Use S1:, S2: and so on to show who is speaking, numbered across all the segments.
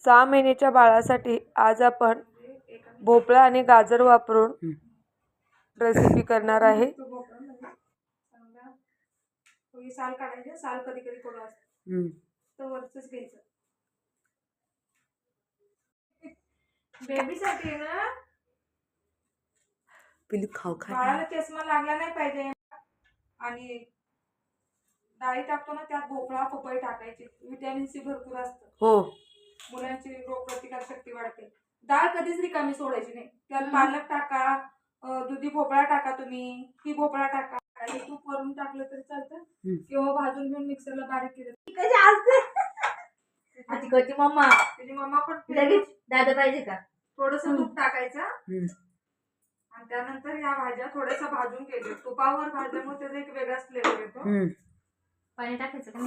S1: 6 महिन्याच्या बाळासाठी आज आपण भोपळा आणि गाजर वापरून रेसिपी करणार आहे।
S2: साल काढायचे, साल कधी कधी थोडं असतं तर वरचंच घ्यायचं। बेबीसाठी ना
S1: पिली खाऊ
S2: बाळाला चष्मा लागला नाही पाहिजे। आणि डाळी टाकतो ना त्यात भोपळा पपई टाकायची, व्हिटॅमिन सी भरपूर असतं।
S1: हो,
S2: मुलांची रोगप्रतिकार शक्ती वाढते। डाळ कधीच रिकामी सोडायची नाही, त्यात पालक टाका, दुधी भोपळा टाका, तुम्ही की भोपळा टाका, काही तूप वरून टाकलं तरी चालतं किंवा भाजून घेऊन मिक्सरला बारीक केलं कधी मम्मा तुझी मम्मा पण लगेच दादा पाहिजे का थोडस तूप टाकायचं आणि त्यानंतर ह्या भाज्या थोड्याशा भाजून घ्यायच्या। तुपावर भाजल्यामुळे त्याचा एक वेगळाच फ्लेवर येतो। पाणी टाकायचं का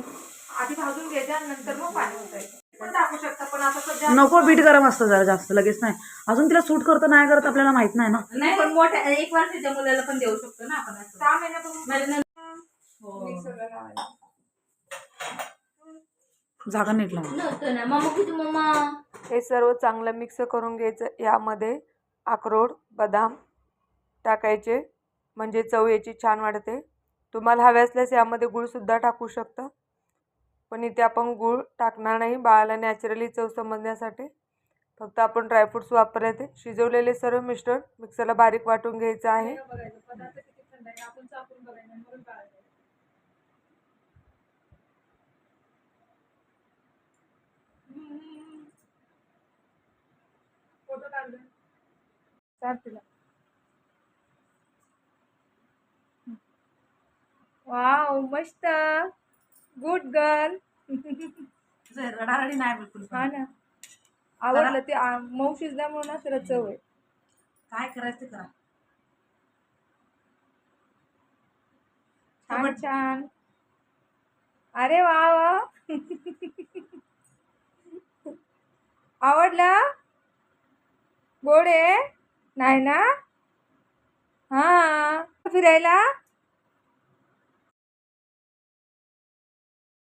S2: आधी भाजून घ्यायच्या नंतर मग पाणी ओतायचं, पण टाकू शकता पण आता सध्या
S1: नको। बीट गरम असतं जरा जास्त, लगेच नाही। अजून तिला सूट करतं नाही करत आपल्याला माहित नाही ना।
S2: नाही पण मोठ्या 1 वर्षाच्या मुलाला पण देऊ शकतो ना आपण। 6 महिन्यापासून मिक्स सगळं लावायचं।
S1: जागा नीट लावा।
S2: मम्मा
S1: हे सर्व चांगलं मिक्स करून घ्यायचं। यामध्ये अक्रोड बदाम टाकायचे म्हणजे चव याची छान वाढते। तुम्हाला हवे असल्यास यामध्ये गूळ सुद्धा टाकू शकता, पण इथे आपण गूळ टाकणार नाही, बाळाला नॅचरली चव समजण्यासाठी फक्त आपण ड्रायफ्रुट्स वापरले ते। शिजवलेले सर्व मिश्रण मिक्सरला बारीक वाटून घ्यायचं आहे।
S2: फोटो काढ तिला। वाव मस्त, गुड गर्ल।
S1: रडारडी नाही बिलकुल।
S2: हा ना, आवडलं ते मऊ शिजल्यामुळे ना त्याला चव आहे।
S1: काय करायचं करा।
S2: छान छान, अरे वा वा आवडला, गोड आहे नाही ना? हा फिरायला